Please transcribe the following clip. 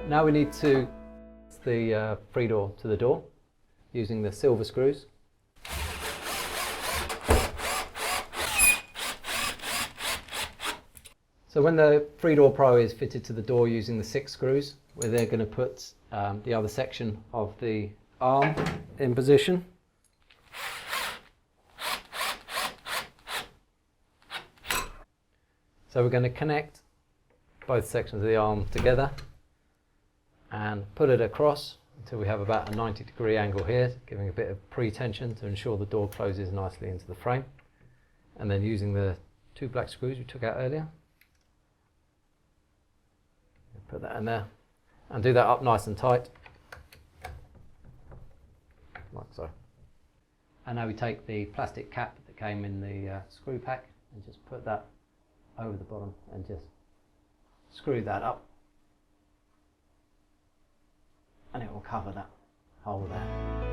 Now we need to the Freedor to the door using the silver screws. So when the Freedor Pro is fitted to the door using the 6 screws, we're then going to put the other section of the arm in position. So we're going to connect both sections of the arm together and put it across until we have about a 90-degree angle here, giving a bit of pre-tension to ensure the door closes nicely into the frame. And then using the 2 black screws we took out earlier, put that in there and do that up nice and tight, like so. And now we take the plastic cap that came in the screw pack and just put that over the bottom and just screw that up, and it will cover that hole there.